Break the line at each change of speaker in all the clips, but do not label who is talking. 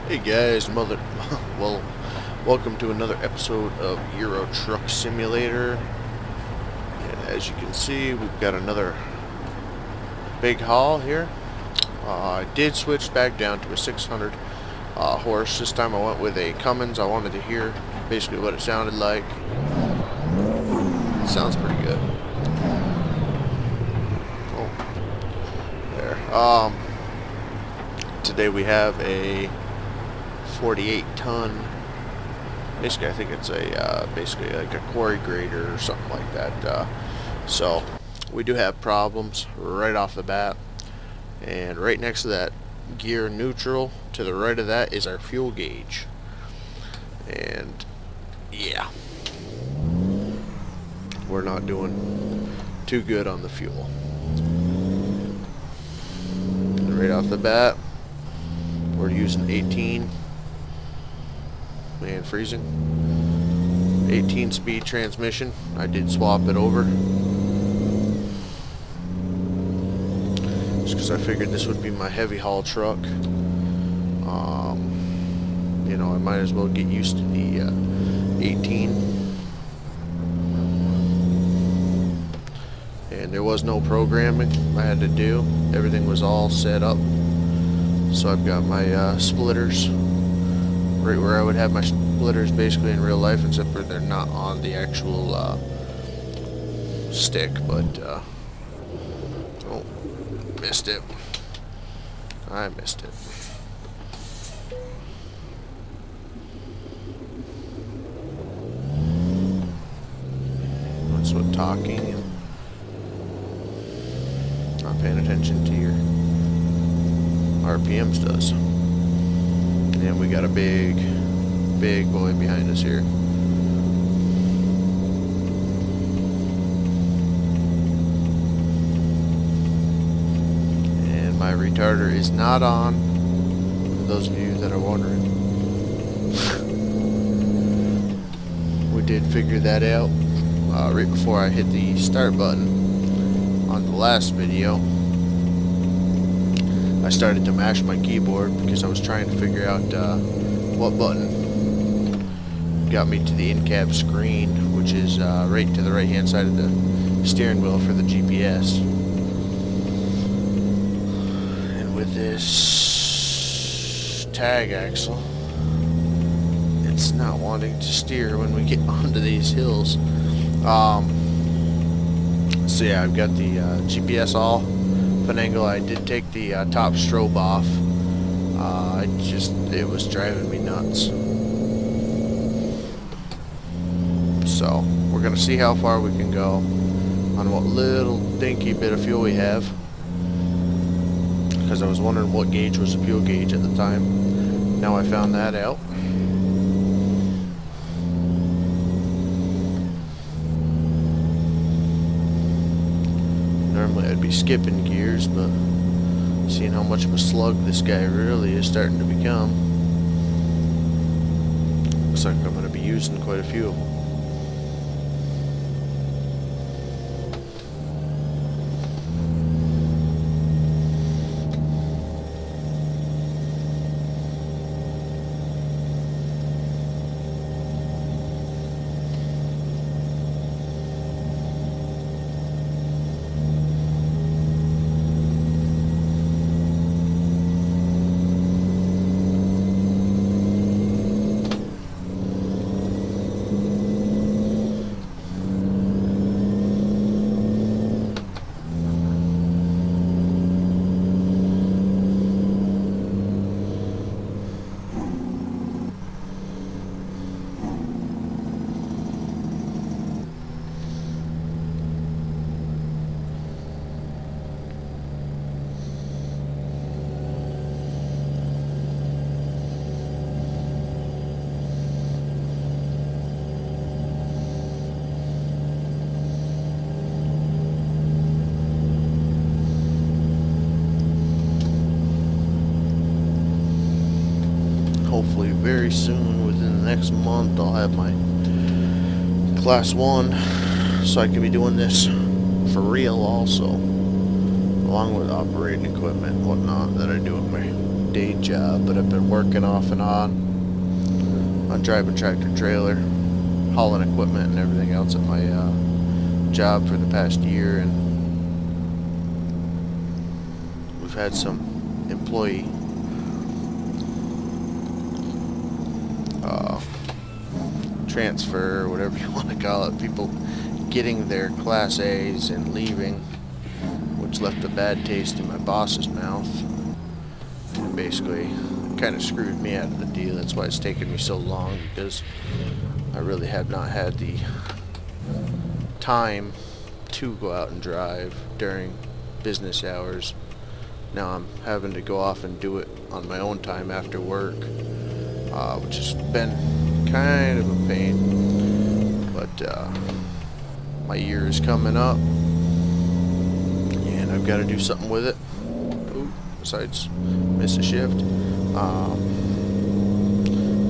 Hey guys, well, welcome to another episode of Euro Truck Simulator. And as you can see, we've got another big haul here. I did switch back down to a 600 horse. This time I went with a Cummins. I wanted to hear basically what it sounded like. It sounds pretty good. Oh, there. Today we have a 48-ton. Basically, I think it's a basically like a quarry grader or something like that. So we do have problems right off the bat, and right next to that gear neutral, to the right of that is our fuel gauge, and yeah, we're not doing too good on the fuel. And right off the bat, we're using 18. Man, freezing. 18 speed transmission. I did swap it over just because I figured this would be my heavy haul truck. You know, I might as well get used to the 18. And there was no programming I had to do. Everything was all set up. So I've got my splitters right where I would have my splitters basically in real life, except for they're not on the actual stick, but oh, missed it. I missed it. That's what talking and not paying attention to your RPMs does. And we got a big boy behind us here. And my retarder is not on, for those of you that are wondering. We did figure that out right before I hit the start button on the last video. I started to mash my keyboard because I was trying to figure out what button got me to the in-cab screen, which is right to the right-hand side of the steering wheel for the GPS. And with this tag axle, it's not wanting to steer when we get onto these hills. So yeah, I've got the GPS all angle. I did take the top strobe off. It was driving me nuts. So we're gonna see how far we can go on what little dinky bit of fuel we have, because I was wondering what gauge was the fuel gauge at the time. Now I found that out. Normally I'd be skipping gears, but seeing how much of a slug this guy really is starting to become, looks like I'm going to be using quite a few. Hopefully very soon, within the next month, I'll have my class 1, so I can be doing this for real also, along with operating equipment and whatnot that I do in my day job, but I've been working off and on driving tractor trailer, hauling equipment and everything else at my job for the past year, and we've had some employee transfer, or whatever you want to call it, people getting their Class A's and leaving, which left a bad taste in my boss's mouth, and basically kind of screwed me out of the deal. That's why it's taken me so long, because I really have not had the time to go out and drive during business hours. Now I'm having to go off and do it on my own time after work, which has been kind of a pain, but my year is coming up and I've got to do something with it. Ooh, besides miss a shift.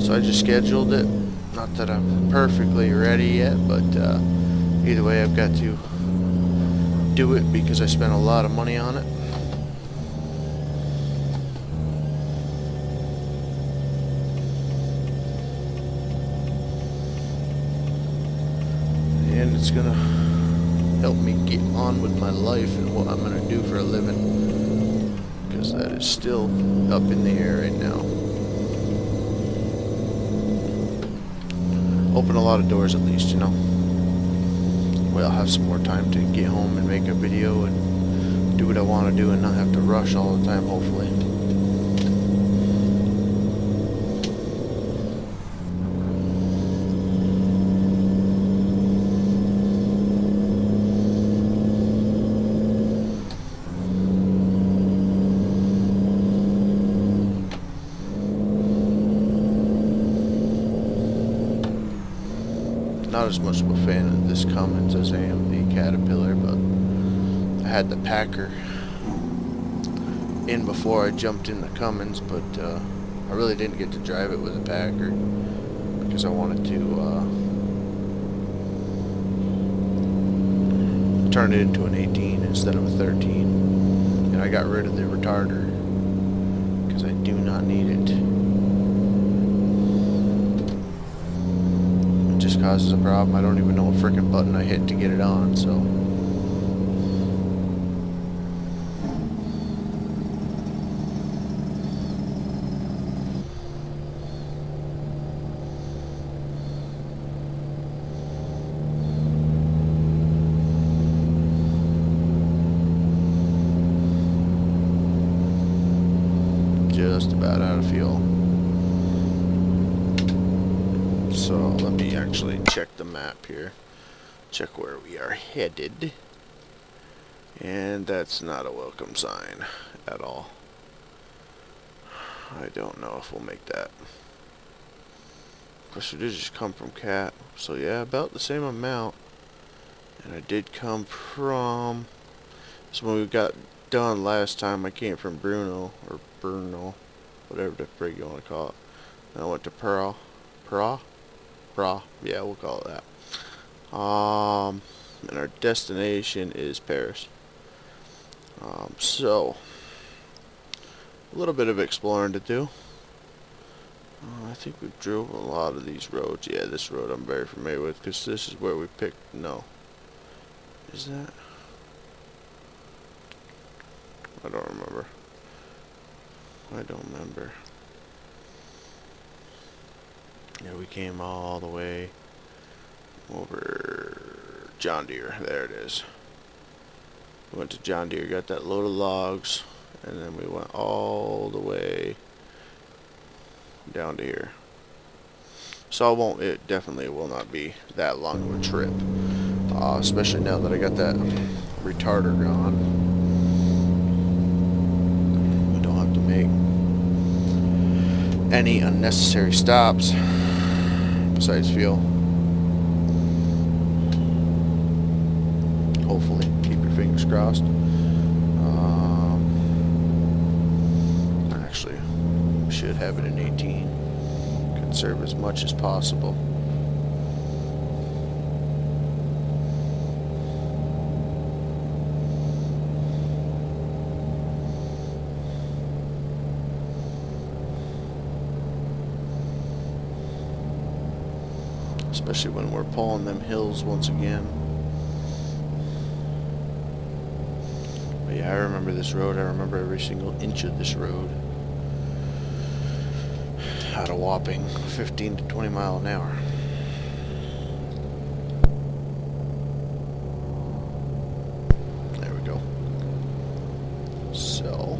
So I just scheduled it. Not that I'm perfectly ready yet, but either way I've got to do it because I spent a lot of money on it. And it's gonna help me get on with my life and what I'm gonna do for a living, because that is still up in the air right now. Open a lot of doors at least, you know. Well, I'll have some more time to get home and make a video and do what I want to do and not have to rush all the time, hopefully. Not as much of a fan of this Cummins as I am the Caterpillar, but I had the Packer in before I jumped in the Cummins, but I really didn't get to drive it with the Packer because I wanted to turn it into an 18 instead of a 13, and I got rid of the retarder because I do not need it. Just causes a problem. I don't even know what frickin' button I hit to get it on, so just about out of fuel. So let me actually check the map here, check where we are headed, and that's not a welcome sign at all. I don't know if we'll make that. Of course, we did just come from Cat, so yeah, about the same amount. And I did come from, so when we got done last time, I came from Bruno, or Bruno, whatever the frig you want to call it. Then I went to Pra, yeah, we'll call it that. And our destination is Paris. So a little bit of exploring to do. I think we drove a lot of these roads. Yeah, this road I'm very familiar with because this is where we picked. No, is that? I don't remember. Yeah, we came all the way over John Deere. There it is. We went to John Deere, got that load of logs, and then we went all the way down to here. So it definitely will not be that long of a trip, especially now that I got that retarder gone. I don't have to make any unnecessary stops besides fuel. Hopefully, keep your fingers crossed. Actually, we should have it in 18. Conserve as much as possible. especially when we're pulling them hills once again. But yeah, I remember this road. I remember every single inch of this road. At a whopping 15 to 20 mile an hour. There we go. So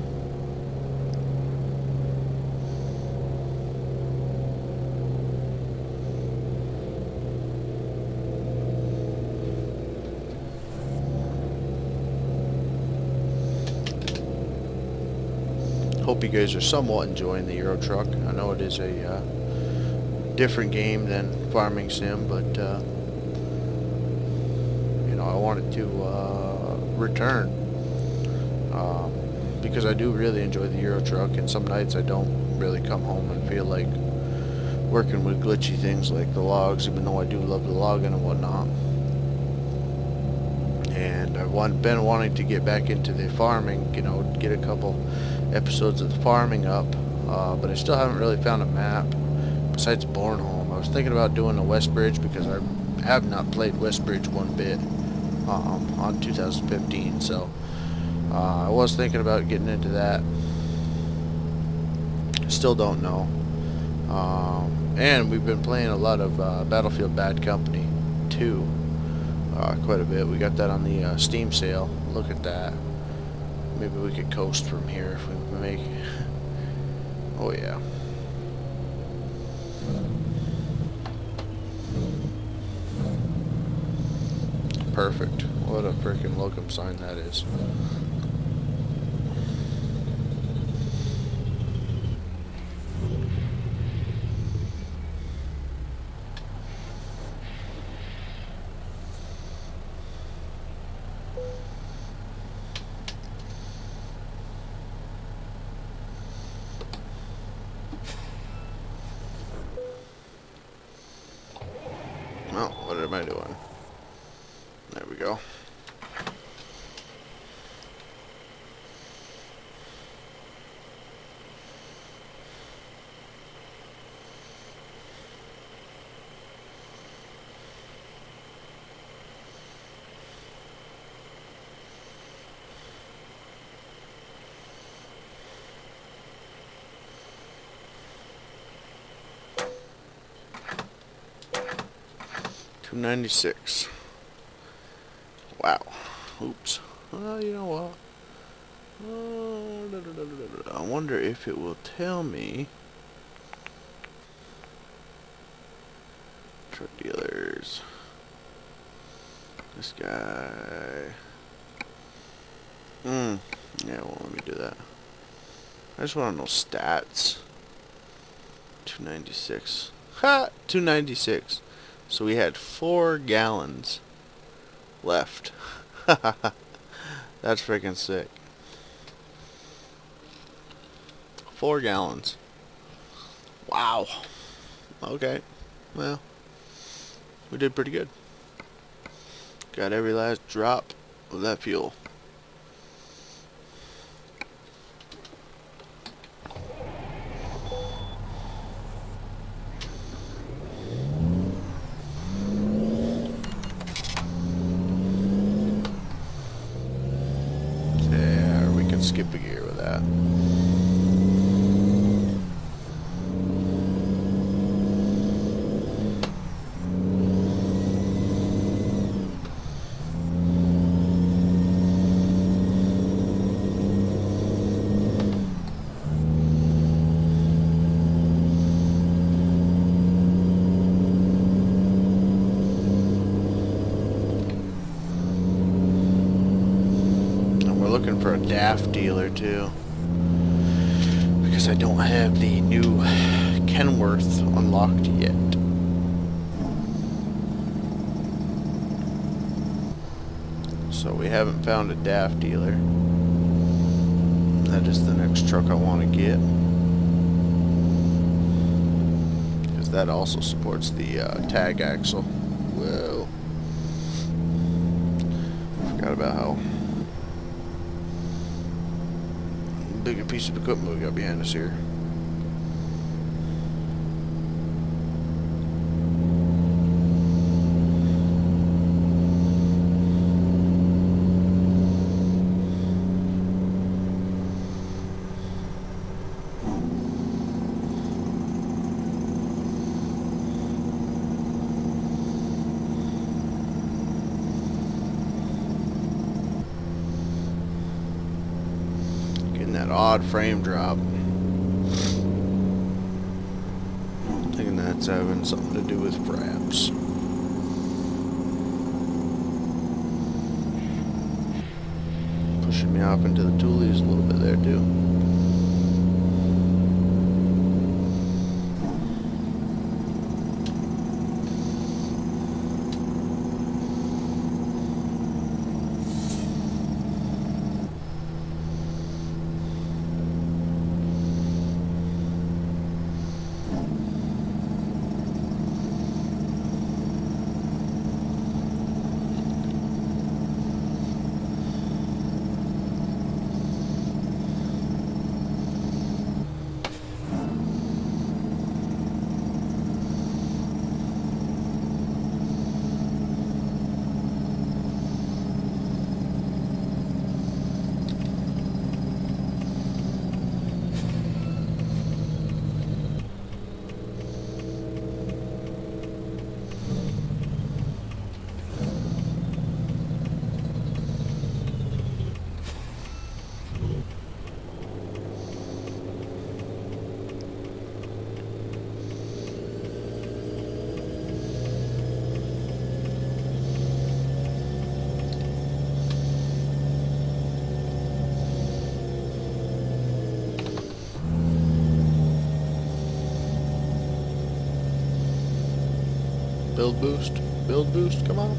hope you guys are somewhat enjoying the Euro Truck. I know it is a different game than Farming Sim, but you know, I wanted to return because I do really enjoy the Euro Truck, and some nights I don't really come home and feel like working with glitchy things like the logs, even though I do love the logging and whatnot. And I've been wanting to get back into the farming, you know, get a couple episodes of the farming up, but I still haven't really found a map besides Bornholm. I was thinking about doing the Westbridge because I have not played Westbridge one bit on 2015, so I was thinking about getting into that. Still don't know. And we've been playing a lot of Battlefield Bad Company 2 quite a bit. We got that on the Steam sale. Look at that. Maybe we could coast from here if we make... Oh yeah. Perfect. What a freaking welcome sign that is. Oh, what am I doing? There we go. $2.96. Wow. Oops. You know what? I wonder if it will tell me. Truck dealers. This guy. Yeah, well, let me do that. I just want to know stats. 296. Ha! 296. So we had 4 gallons left. That's freaking sick. 4 gallons. Wow. Okay. Well, we did pretty good. Got every last drop of that fuel. Skip a gear with that. Looking for a DAF dealer too, because I don't have the new Kenworth unlocked yet. So we haven't found a DAF dealer. That is the next truck I want to get, because that also supports the tag axle. Whoa. Forgot about how big a piece of equipment we got behind us here. odd frame drop. Thinking that's having something to do with fraps. Pushing me off into the toolies a little bit there too. Build boost, come on.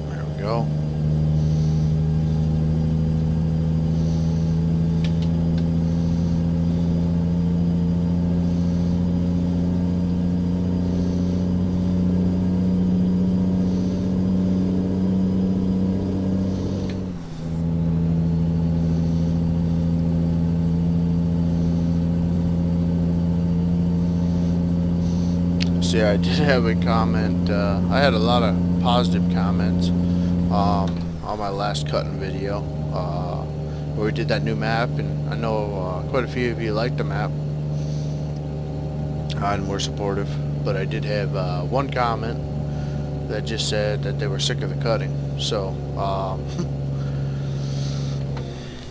There we go. Yeah, I did have a comment. I had a lot of positive comments on my last cutting video where we did that new map, and I know quite a few of you liked the map and were supportive. But I did have one comment that just said that they were sick of the cutting. So,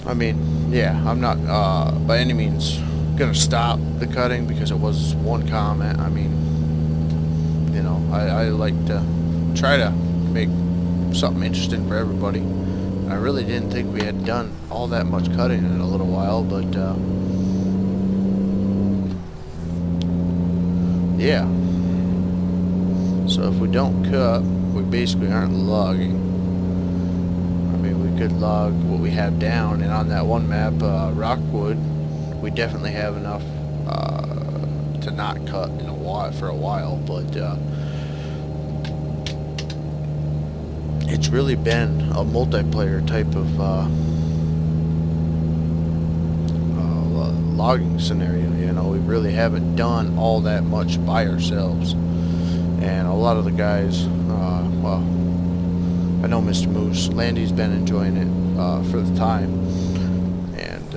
I mean, yeah, I'm not by any means gonna stop the cutting because it was one comment. I mean, you know, I like to try to make something interesting for everybody. I really didn't think we had done all that much cutting in a little while, but yeah. So if we don't cut, we basically aren't logging. I mean, we could log what we have down, and on that one map, Rockwood, we definitely have enough to not cut in for a while, but it's really been a multiplayer type of logging scenario. You know, we really haven't done all that much by ourselves, and a lot of the guys, well, I know Mr. Moose, Landy's been enjoying it for the time, and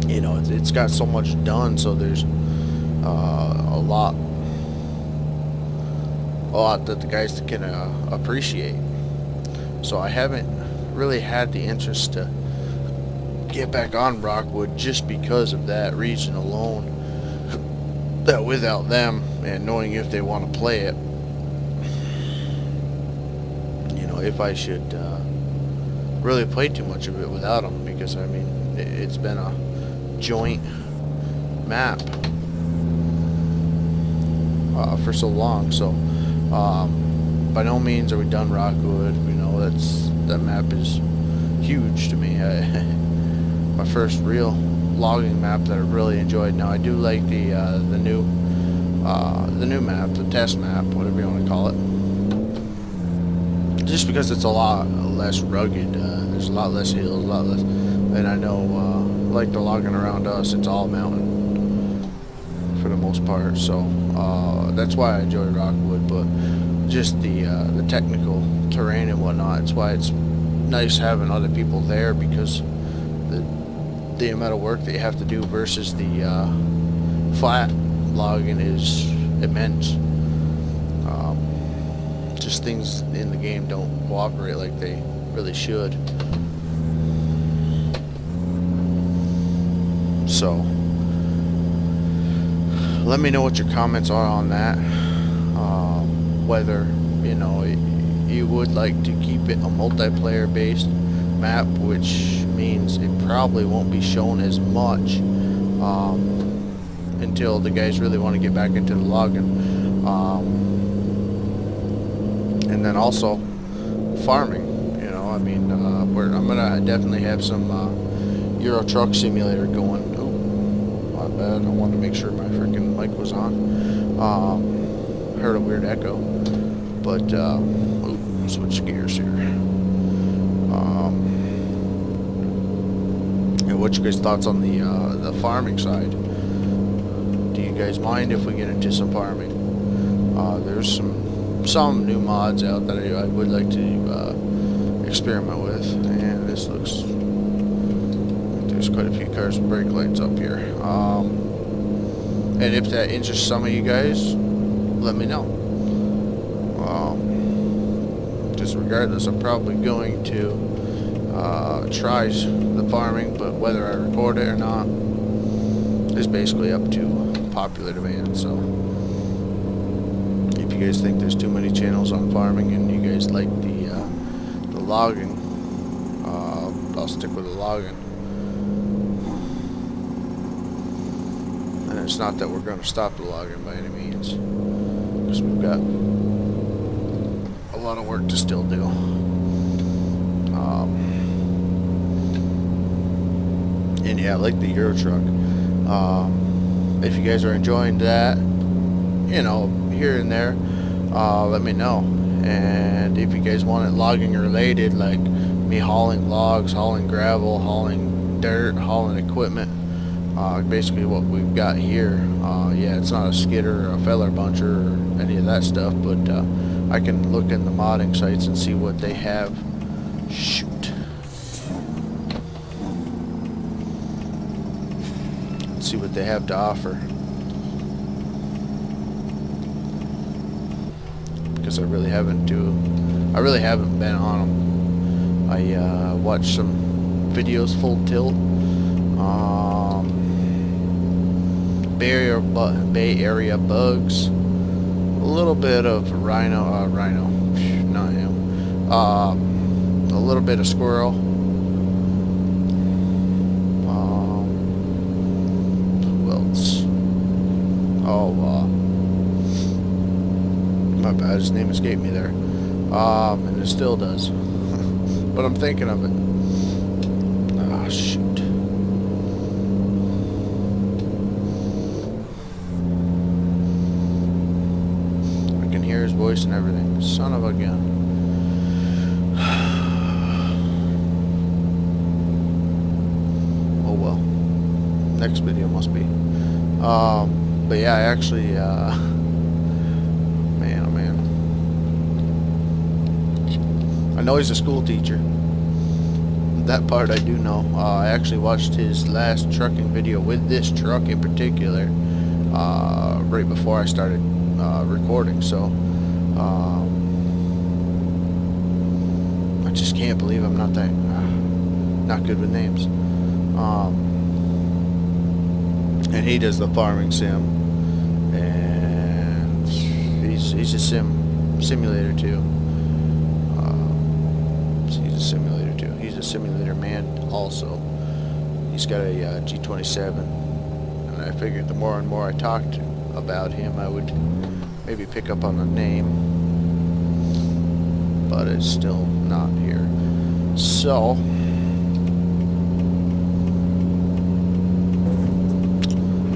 you know, it's got so much done, so there's a lot that the guys can appreciate. So I haven't really had the interest to get back on Rockwood just because of that reason alone. That without them and knowing if they want to play it, you know, if I should really play too much of it without them, because I mean, it's been a joint map for so long. So by no means are we done Rockwood. You know, that map is huge to me. My first real logging map that I really enjoyed. Now I do like the new map, the test map, whatever you want to call it, just because it's a lot less rugged. There's a lot less hills, a lot less, and I know like the logging around us, it's all mountain for the most part. So that's why I enjoy Rockwood. But just the technical terrain and whatnot. It's why it's nice having other people there, because the amount of work that you have to do versus the flat logging is immense. Just things in the game don't cooperate like they really should. So let me know what your comments are on that. Whether, you know, you would like to keep it a multiplayer based map, which means it probably won't be shown as much until the guys really want to get back into the logging. And then also farming, you know, I mean, I'm gonna definitely have some Euro Truck Simulator going. Oh, my bad. I wanted to make sure my freaking mic was on. Heard a weird echo, but switch gears here. And what's your guys' thoughts on the farming side? Do you guys mind if we get into some farming? There's some new mods out that I would like to experiment with, and this looks like there's quite a few cars with brake lights up here. And if that interests some of you guys, let me know. Just regardless, I'm probably going to try the farming, but whether I record it or not is basically up to popular demand. So if you guys think there's too many channels on farming and you guys like the logging, I'll stick with the logging. And it's not that we're going to stop the logging by any means, because we've got a lot of work to still do. And yeah, I like the Euro Truck. If you guys are enjoying that, you know, here and there, let me know. And if you guys want it logging related, like me hauling logs, hauling gravel, hauling dirt, hauling equipment, basically what we've got here, yeah, it's not a skidder or a feller buncher or any of that stuff, but I can look in the modding sites and see what they have. Shoot. See what they have to offer, because I really haven't been on them. I watched some videos full tilt, Bay Area bugs, a little bit of rhino, not him, a little bit of squirrel. My bad, his name escaped me there. And it still does. But I'm thinking of it. Ah, shoot. I can hear his voice and everything. Son of a gun. Oh well. Next video must be. But yeah, I actually, man, oh man. I know he's a school teacher. That part I do know. I actually watched his last trucking video with this truck in particular, right before I started recording. So, I just can't believe I'm not that, not good with names. And he does the farming sim, and he's a simulator too. He's a simulator too. He's a simulator man also. He's got a G27, and I figured the more and more I talked about him, I would maybe pick up on the name, but it's still not here. So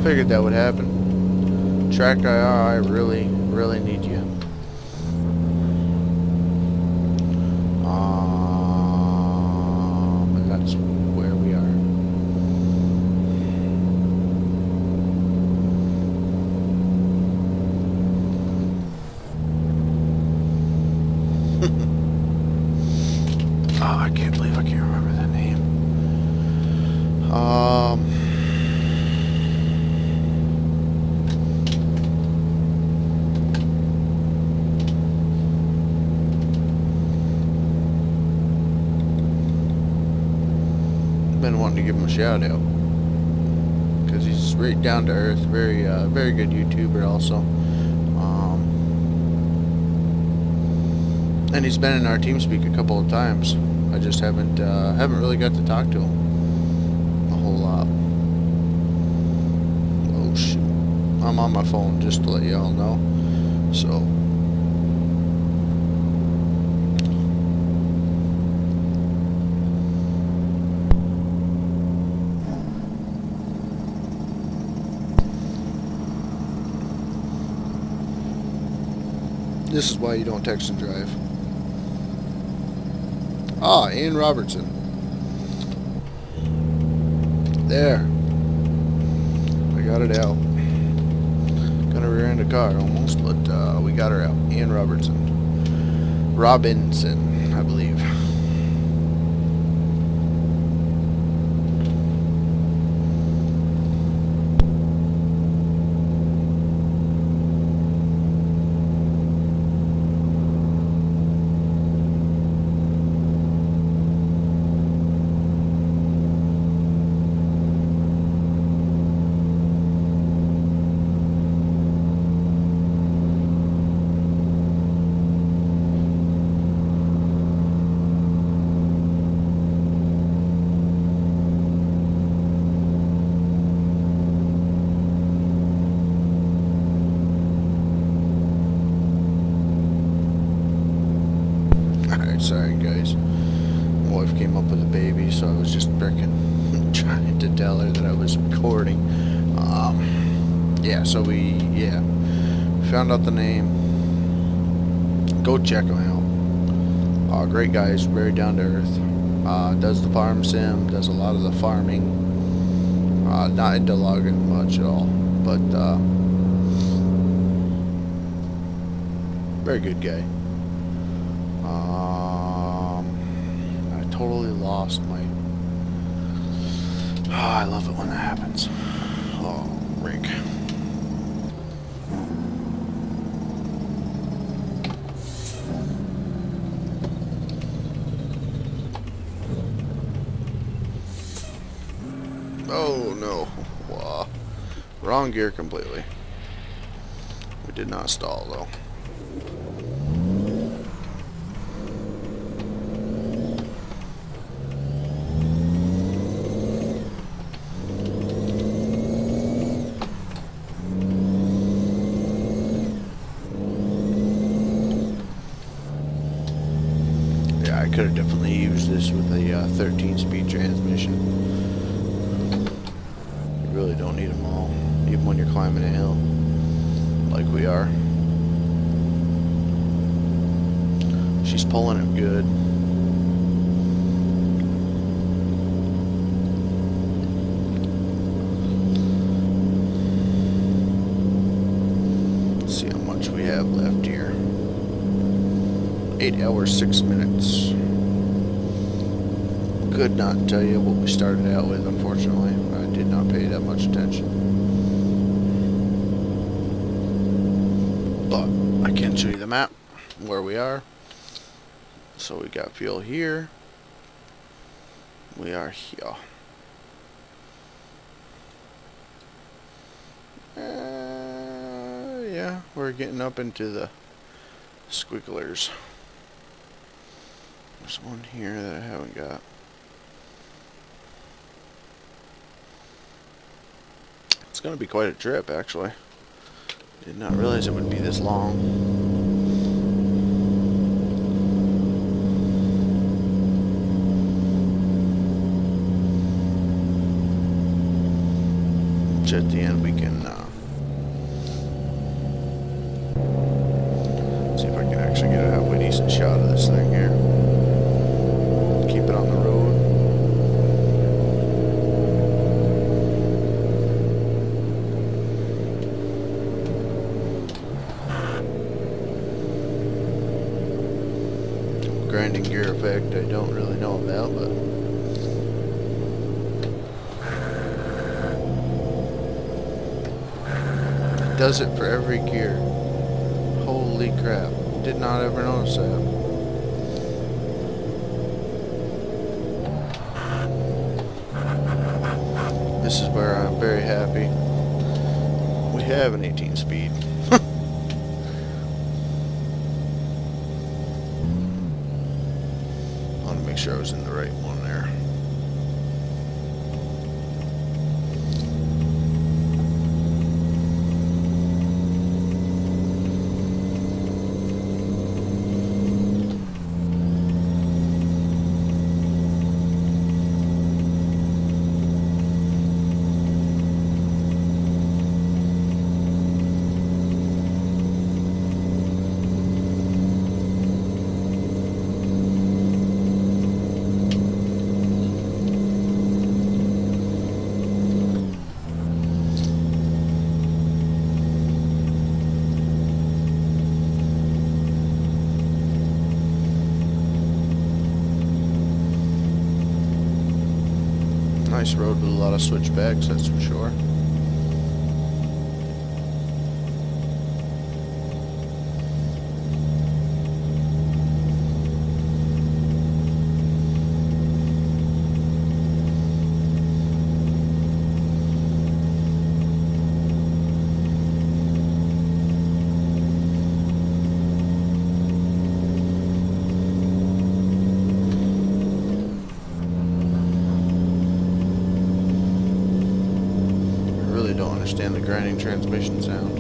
figured that would happen. Track IR, I really need you. And that's where we are. been wanting to give him a shout out because he's right down to earth, very very good YouTuber also. And he's been in our TeamSpeak a couple of times. I just haven't really got to talk to him a whole lot. Oh shoot! I'm on my phone just to let y'all know. So. This is why you don't text and drive. Ah, Ian Robertson. There. I got it out. Gonna rear-end a car almost, but we got her out. Ian Robinson, I believe. Sorry guys, my wife came up with a baby, so I was just frickin' trying to tell her that I was recording. Yeah, so we found out the name. Go check him out. Great guy, he's very down to earth. Does the farm sim, does a lot of the farming. Not into logging much at all, but very good guy. I totally lost my... Oh, I love it when that happens. Oh, Rick. Oh, no. Wow. Wrong gear completely. We did not stall, though. I could have definitely used this with a 13-speed transmission. You really don't need them all, even when you're climbing a hill, like we are. She's pulling it good. Let's see how much we have left here. 8 hours, 6 minutes. Could not tell you what we started out with, unfortunately. I did not pay that much attention. But I can show you the map, where we are. So we got fuel here. We are here. Yeah, we're getting up into the squigglers. There's one here that I haven't got. It's going to be quite a trip, actually. Did not realize it would be this long. Which at the end we can see if I can actually get a halfway decent shot of this thing here. Keep it on the road. Grinding gear effect I don't really know about, but it does it for every gear. Holy crap. Did not ever notice that. This is where I'm very happy. We have an 18 speed. I want to make sure I was in the right one there. Nice road with a lot of switchbacks, that's for sure. Understand the grinding transmission sound.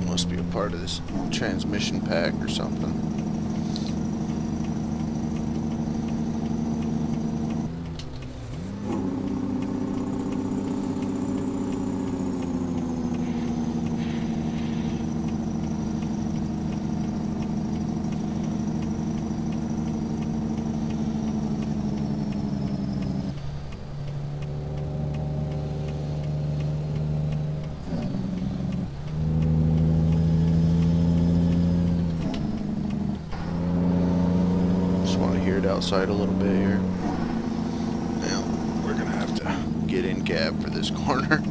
Must be a part of this transmission pack or something. Outside a little bit here. Now we're gonna have to get in cab for this corner.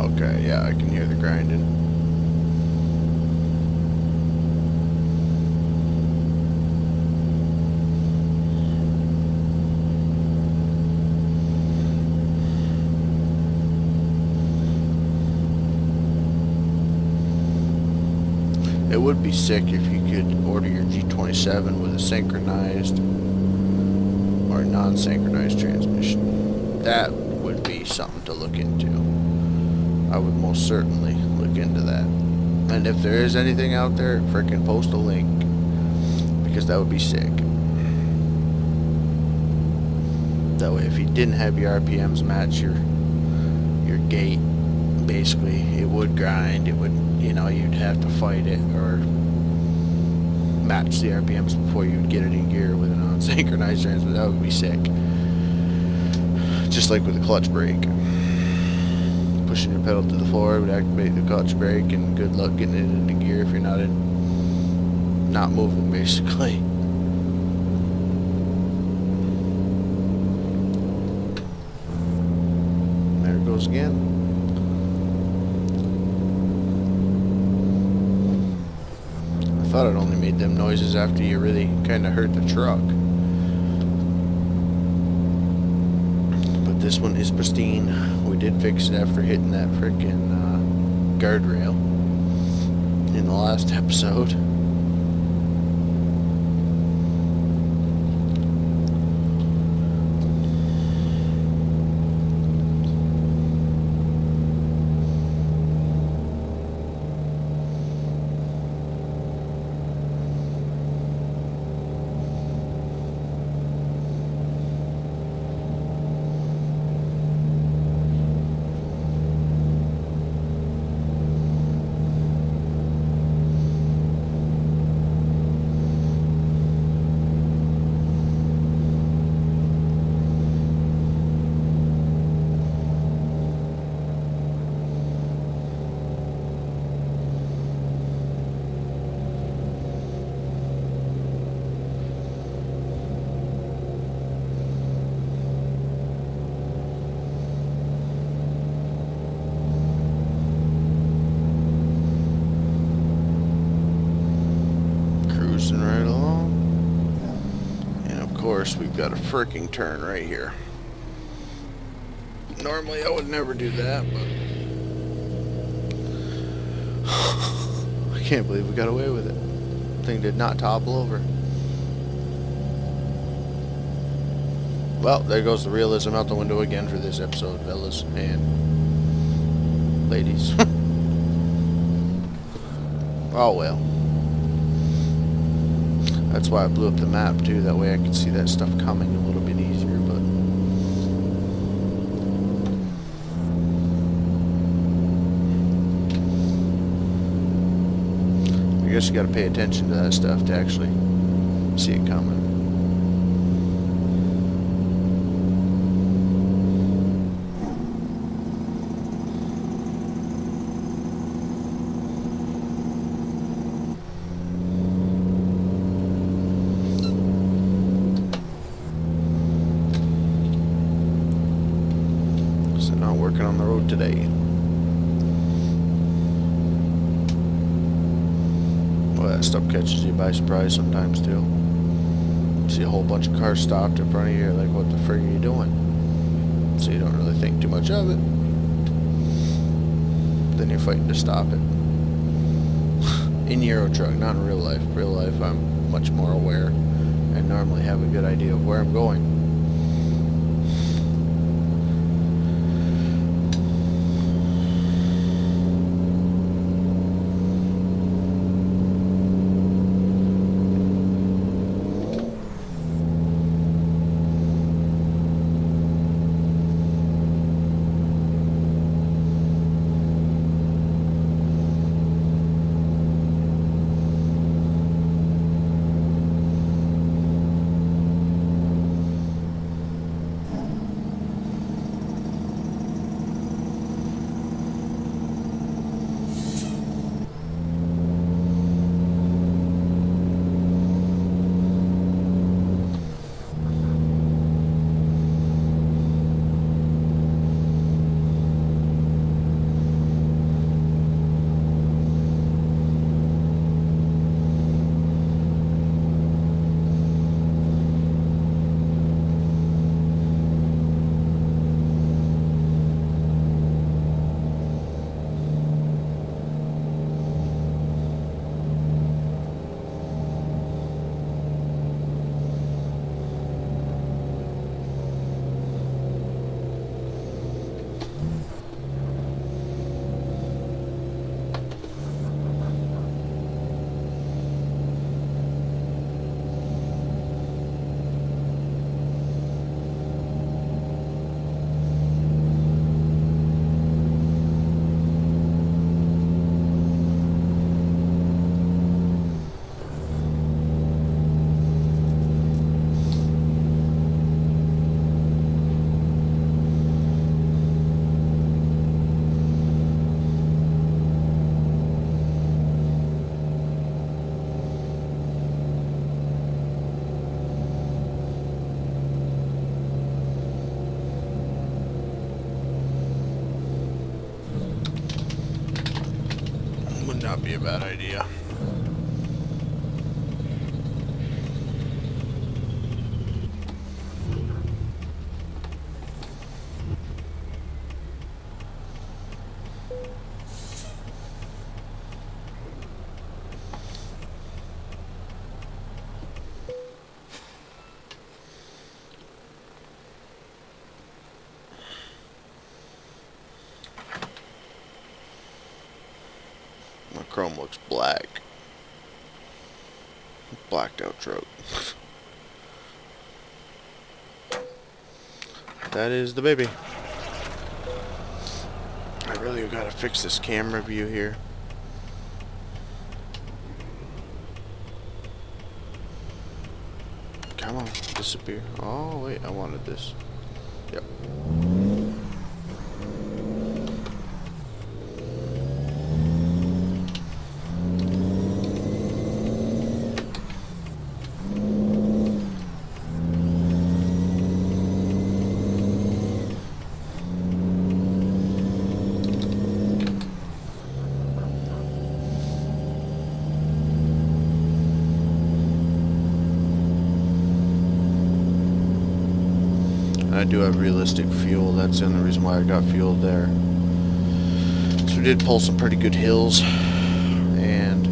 Okay, yeah, I can hear the grinding. It would be sick if you could order your G27 with a synchronized or non-synchronized transmission. That would be something to look into. I would most certainly look into that. And if there is anything out there, frickin' post a link, because that would be sick. That way, if you didn't have your RPMs match your gate, basically, it would grind. It would, you know, you'd have to fight it or match the RPMs before you'd get it in gear with a non-synchronized transmission. That would be sick. Just like with the clutch brake. Pushing your pedal to the floor would activate the clutch brake, and good luck getting it into gear if you're not moving, basically. There it goes again. I thought it only made them noises after you really kind of hurt the truck. But this one is pristine. We did fix it after hitting that frickin' guardrail in the last episode. got a freaking turn right here. Normally I would never do that, but I can't believe we got away with it. Thing did not topple over. Well, there goes the realism out the window again for this episode, fellas and ladies. Oh well. That's why I blew up the map too, that way I could see that stuff coming a little bit easier, but I guess you gotta pay attention to that stuff to actually see it coming. So not working on the road today. Well, that stuff catches you by surprise sometimes too. See a whole bunch of cars stopped in front of you, you're like, what the frig are you doing? So you don't really think too much of it. Then you're fighting to stop it. In Euro Truck, not in real life. Real life, I'm much more aware and normally have a good idea of where I'm going. Would not be a bad idea. My chrome looks black. Blacked out truck. That is the baby. I really gotta fix this camera view here. Come on, disappear. Oh wait, I wanted this. Yep. I do have realistic fuel. That's the only reason why I got fuel there. So we did pull some pretty good hills, and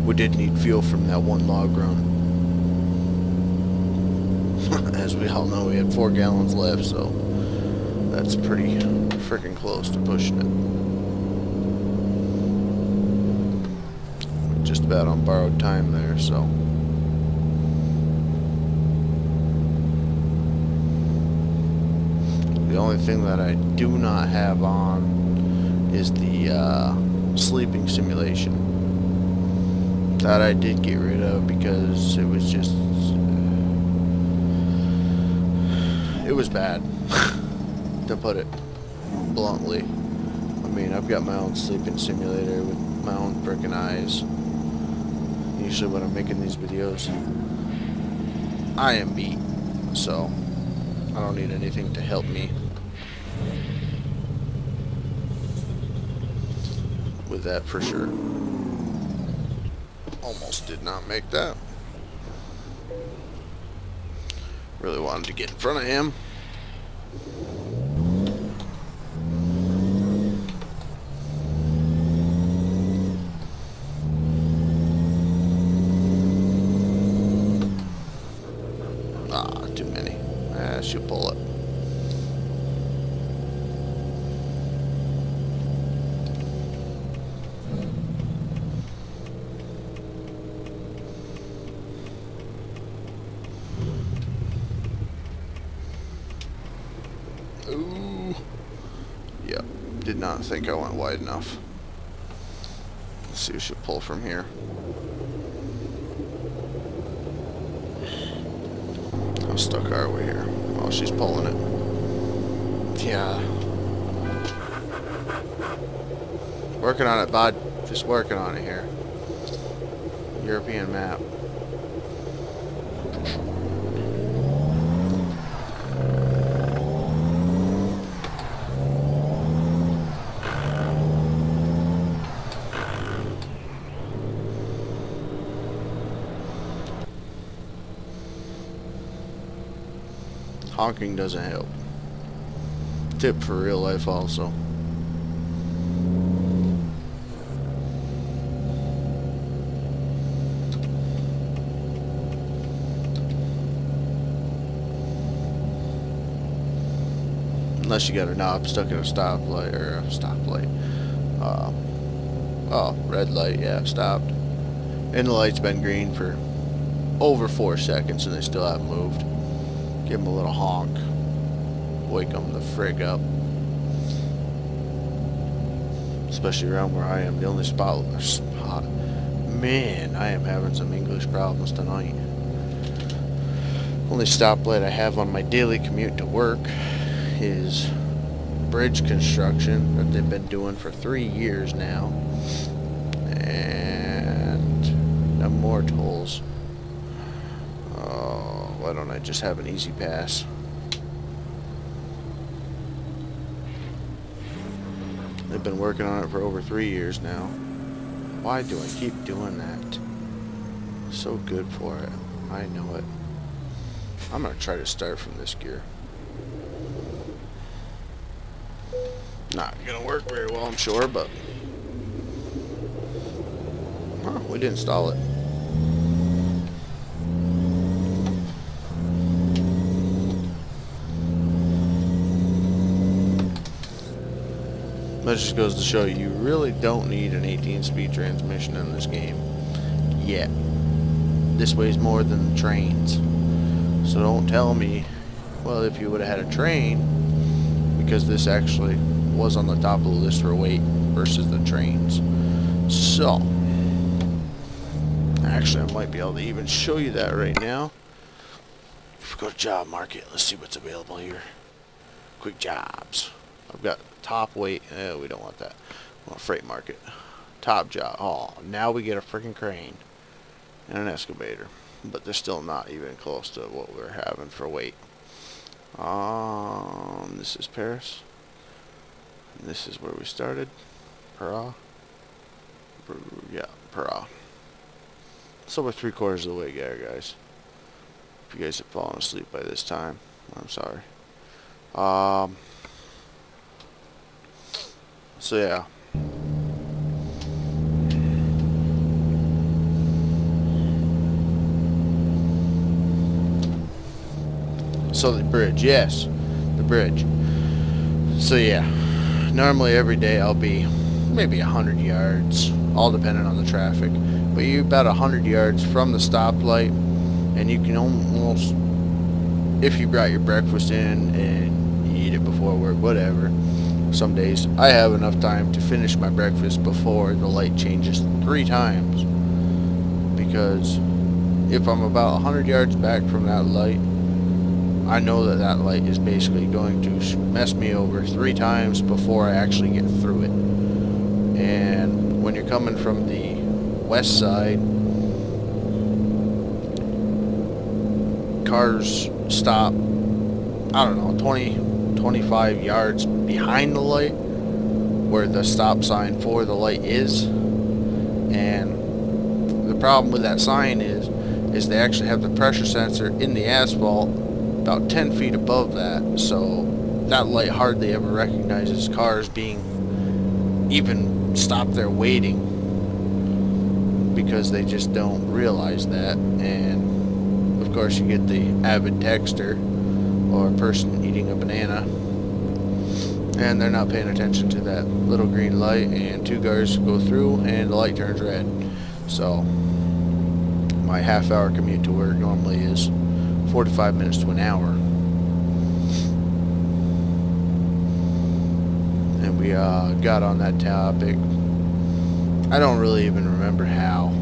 we did need fuel from that one log run. As we all know, we had 4 gallons left, so that's pretty freaking close to pushing it. Just about on borrowed time there, so. The only thing that I do not have on is the sleeping simulation. That I did get rid of because it was just... it was bad, to put it bluntly. I mean, I've got my own sleeping simulator with my own frickin' eyes. Usually when I'm making these videos, I am beat, so I don't need anything to help me with that for sure. Almost did not make that. Really wanted to get in front of him. Ah, too many. She'll pull it. Ooh. Yep. Did not think I went wide enough. Let's see if she'll pull from here. How stuck are we here? Oh, she's pulling it. Yeah. Working on it, bud. Just working on it here. European map. Honking doesn't help. Tip for real life also. Unless you got a knob stuck in a stoplight or a stoplight. Oh, red light, yeah, stopped. And the light's been green for over 4 seconds and they still haven't moved. Give them a little honk. Wake them the frig up. Especially around where I am. The only spot. Man, I am having some English problems tonight. Only stoplight I have on my daily commute to work is bridge construction that they've been doing for 3 years now. And no more tolls. Why don't I just have an easy pass? They've been working on it for over 3 years now. Why do I keep doing that? So good for it. I know it. I'm gonna try to start from this gear. Not gonna work very well, I'm sure, but we didn't stall it. That just goes to show you really don't need an 18-speed transmission in this game yet. This weighs more than the trains. So don't tell me, well, if you would have had a train, because this actually was on the top of the list for weight versus the trains. So, actually I might be able to even show you that right now. If we go to job market, let's see what's available here. Quick jobs. I've got top weight. We don't want that. We want freight market. Top job. Oh, now we get a freaking crane and an excavator. But they're still not even close to what we're having for weight. This is Paris. And this is where we started. Para. Yeah, Para. So we're 3/4 of the way there, guys. If you guys have fallen asleep by this time, I'm sorry. So yeah. So the bridge, yes, the bridge. So yeah, normally every day I'll be maybe 100 yards, all depending on the traffic. But you're about 100 yards from the stoplight, and you can almost, if you brought your breakfast in and you eat it before work, whatever. Some days I have enough time to finish my breakfast before the light changes 3 times. Because if I'm about 100 yards back from that light, I know that that light is basically going to mess me over 3 times before I actually get through it. And when you're coming from the west side, cars stop, I don't know, 25 yards behind the light where the stop sign for the light is. And the problem with that sign is they actually have the pressure sensor in the asphalt about 10 feet above that, so that light hardly ever recognizes cars being even stopped there waiting, because they just don't realize that. And of course you get the avid texter or a person eating a banana, and they're not paying attention to that little green light, and 2 cars go through and the light turns red. So my half-hour commute to work normally is 45 minutes to an hour. And we got on that topic. I don't really even remember how.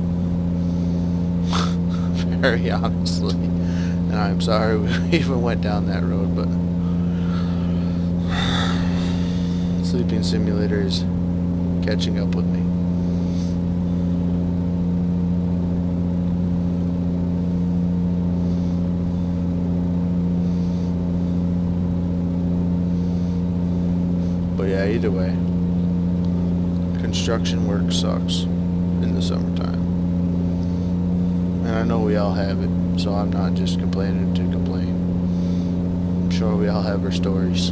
Very honestly. And I'm sorry we even went down that road, but Sleeping Simulator is catching up with me. But yeah, either way, construction work sucks in the summertime. And I know we all have it, so I'm not just complaining to complain. I'm sure we all have our stories.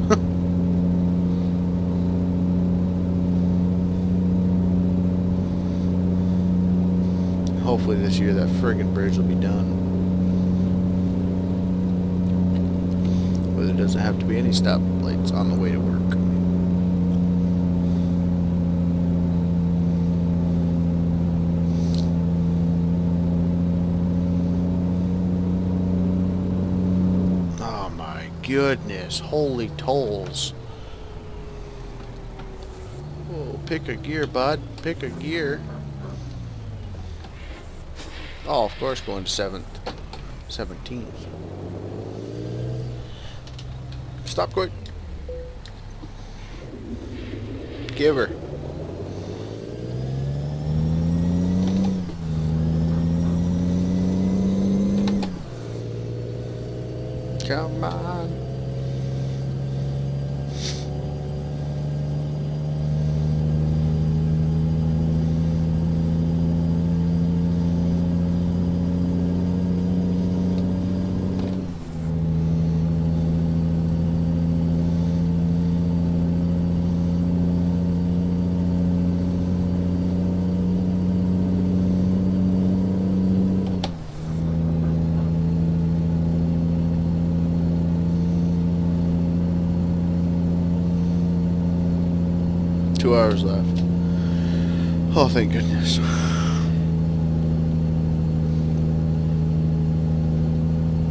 Hopefully this year that friggin' bridge will be done. Where there doesn't have to be any stoplights on the way to work. Goodness, holy tolls. Whoa, pick a gear, bud. Pick a gear. Oh, of course, going to 17th. Stop quick. Give her. Come on. Two hours left. Oh, thank goodness.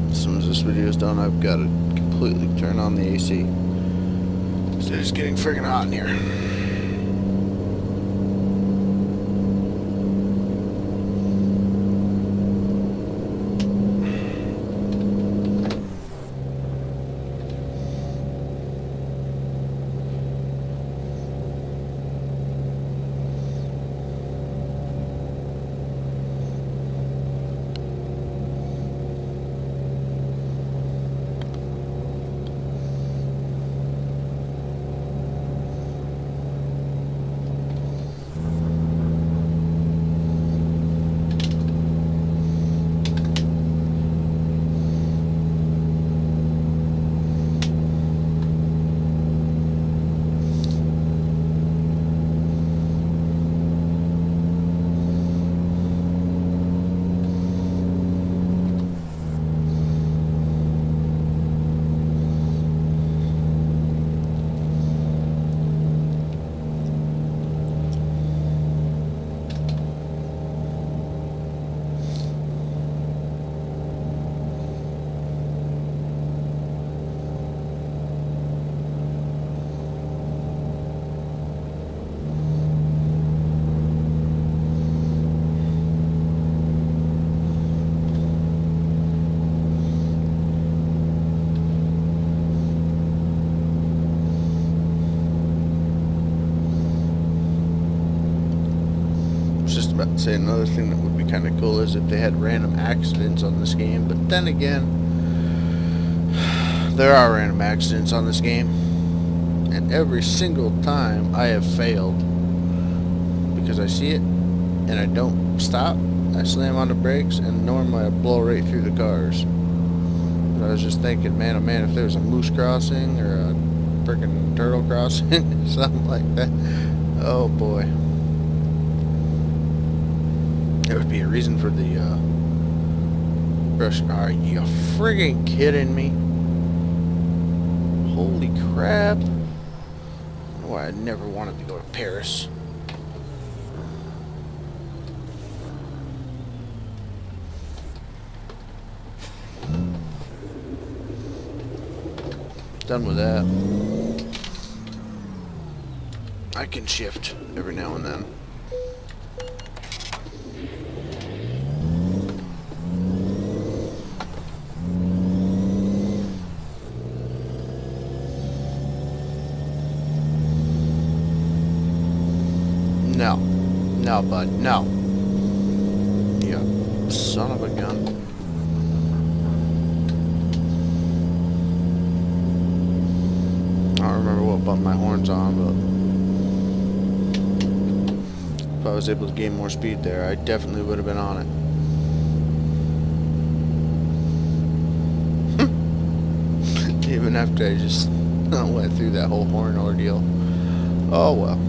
As soon as this video is done, I've got to completely turn on the AC. Because it is getting friggin' hot in here. about to say another thing that would be kind of cool is if they had random accidents on this game, but then again, there are random accidents on this game, and every single time I have failed because I see it and I don't stop. I slam on the brakes and normally I blow right through the cars. But I was just thinking, man, oh man, if there was a moose crossing or a freaking turtle crossing or something like that, oh boy. There would be a reason for the rush. Are you friggin' kidding me? Holy crap. I don't know why I never wanted to go to Paris. Done with that. I can shift every now and then. No. No, bud. No. You son of a gun. I don't remember what button my horn's on, but if I was able to gain more speed there, I definitely would have been on it. Even after I just went through that whole horn ordeal. Oh well.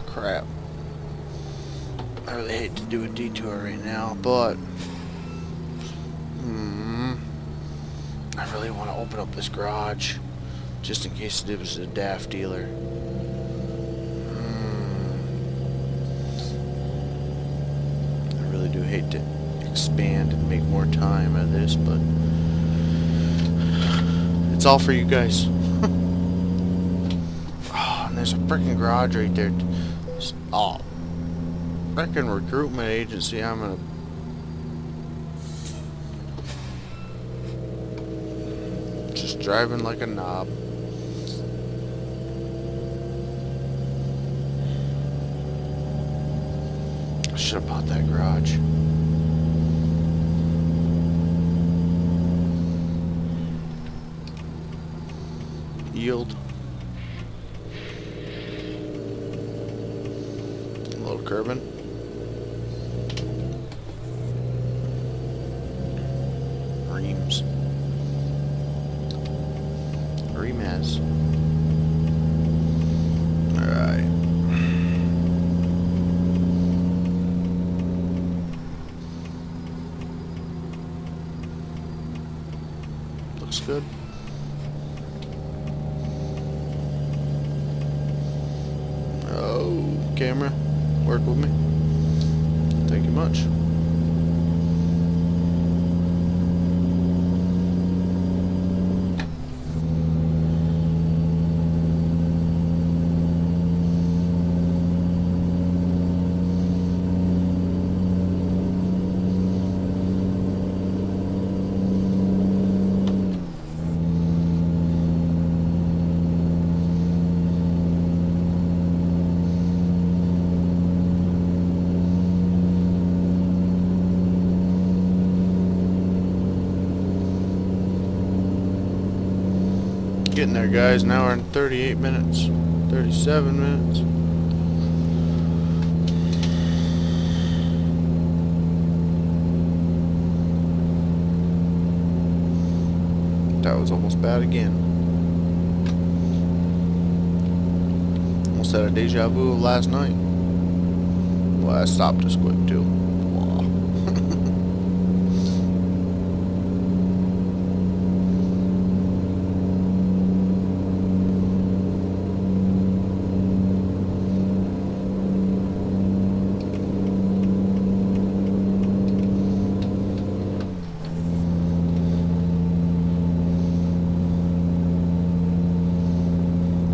Crap. I really hate to do a detour right now, but I really want to open up this garage just in case it was a daft dealer. I really do hate to expand and make more time out of this, but it's all for you guys. Oh, and there's a freaking garage right there. Oh, freaking recruitment agency. I'm gonna just driving like a knob. I should have bought that garage. Yield. Curbing. Reams. Remas. Alright. Looks good. Oh, camera. Work with me. Thank you much. Getting there, guys. An hour and 38 minutes. 37 minutes. That was almost bad again. Almost had a deja vu of last night. Well, I stopped this quick too. Wow.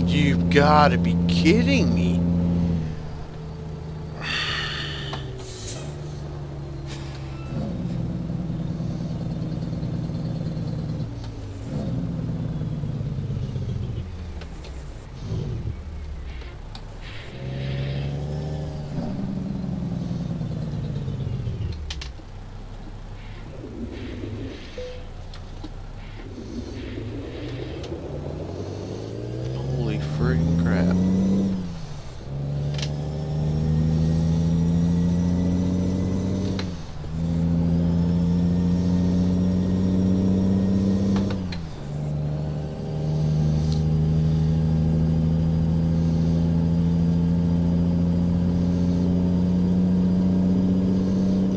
You've got to be kidding me. Holy friggin' crap.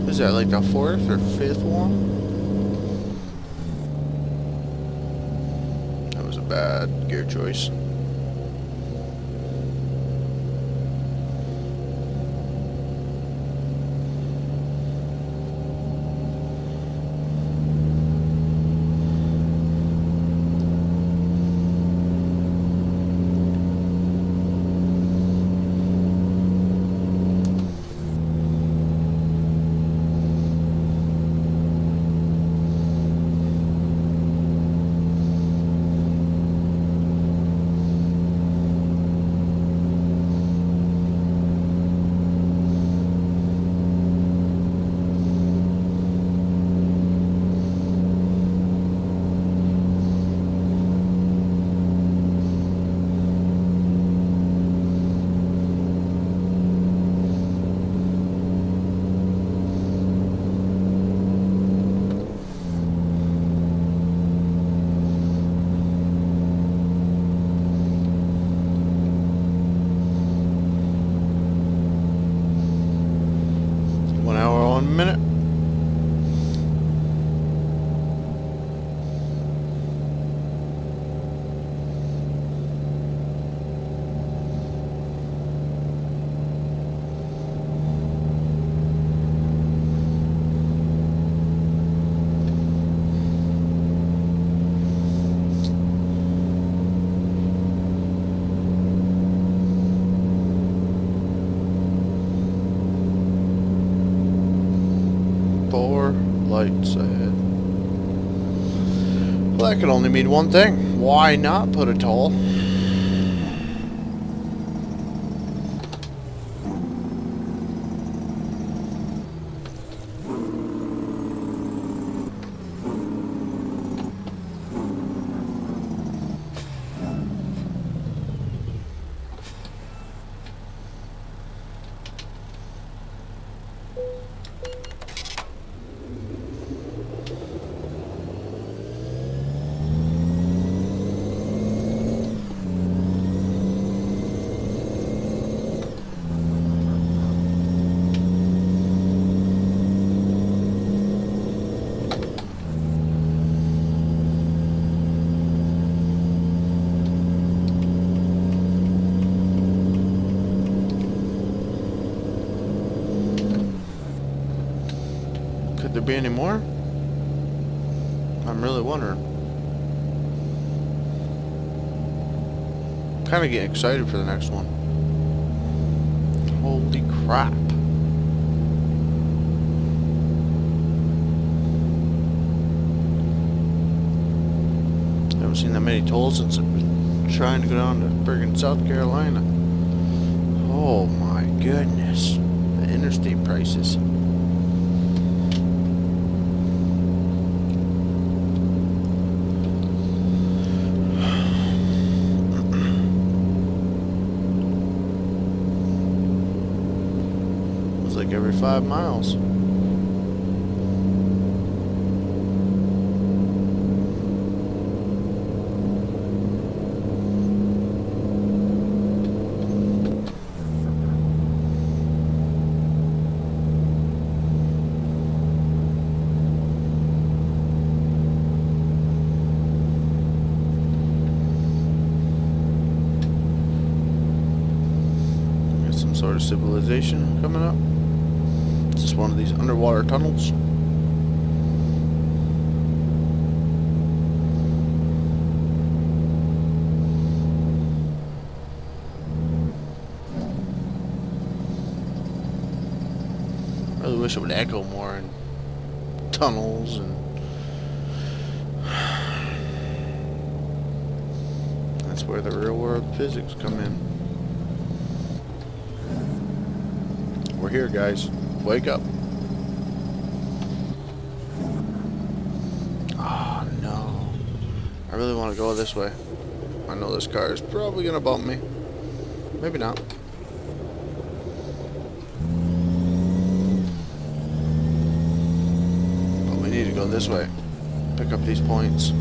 Is that like the fourth or fifth one? That was a bad gear choice. Minute. Lights ahead. Well, that could only mean one thing. Why not put a toll? Could there be any more? I'm really wondering. Kind of getting excited for the next one. Holy crap. Haven't seen that many tolls since I've been trying to go down to friggin' South Carolina. Oh my goodness. The interstate prices. 45 miles. Sort of civilization coming up. It's just one of these underwater tunnels. I really wish it would echo more in tunnels, and that's where the real world physics come in. We're here, guys. Wake up. Oh, no. I really want to go this way. I know this car is probably going to bump me. Maybe not. But we need to go this way. Pick up these points.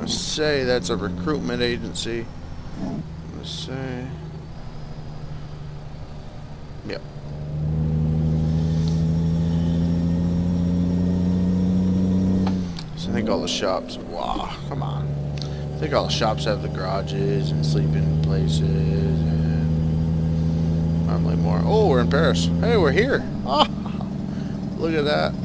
Say that's a recruitment agency. Let's say, yep. So I think all the shops. Wow, come on. I think all the shops have the garages and sleeping places and probably more. Oh, we're in Paris. Hey, we're here. Oh, look at that.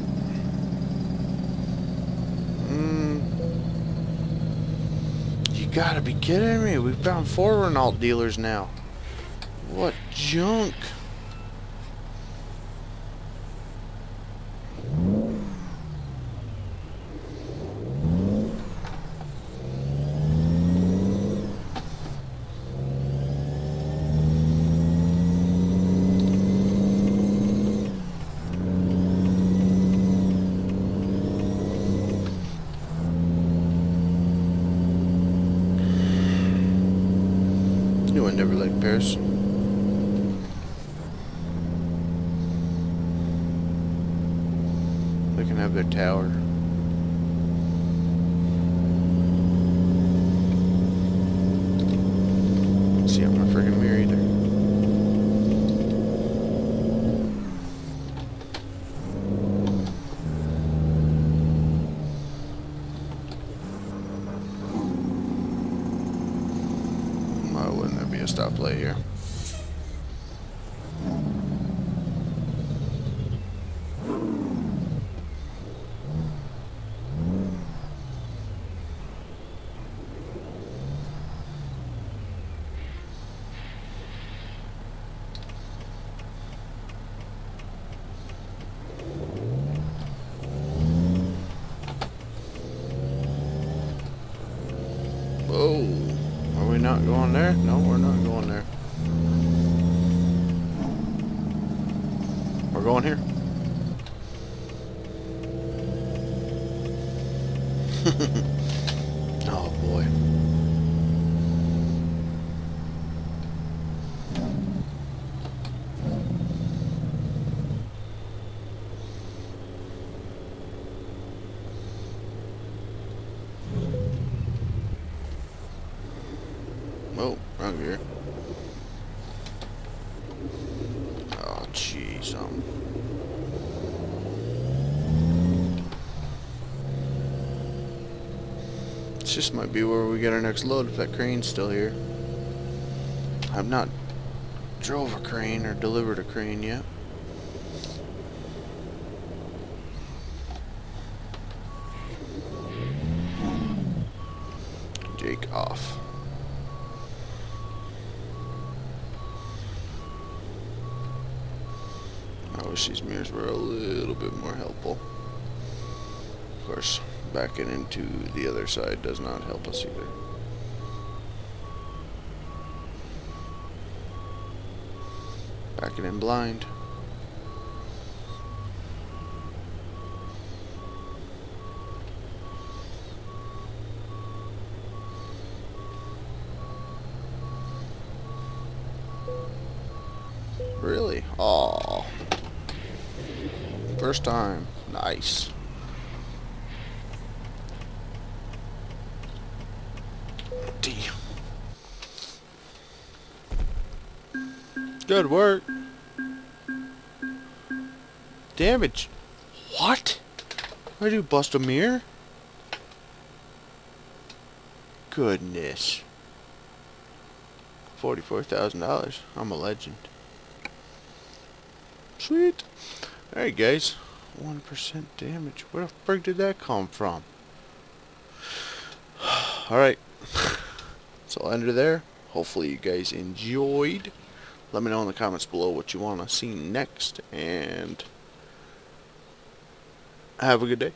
You gotta be kidding me. We've found 4 Renault dealers now. What junk. I never liked Paris. They can have their tower. Can't see out my friggin' mirror either. Why wouldn't there be a stoplight here? Whoa. Are we not going there? No, we're not going there. We're going here. Oh boy. Oh, wrong gear. Oh, jeez. This just might be where we get our next load if that crane's still here. I've not drove a crane or delivered a crane yet. Jake off. I wish these mirrors were a little bit more helpful. Of course, backing into the other side does not help us either. Backing in blind. really? Oh, first time. Nice. Damn. Good work. Damage. What? Why'd you bust a mirror? Goodness. $44,000. I'm a legend. Sweet. Alright guys. 1% damage. Where the frick did that come from? Alright. So I'll end it there. Hopefully you guys enjoyed. Let me know in the comments below what you want to see next. And have a good day.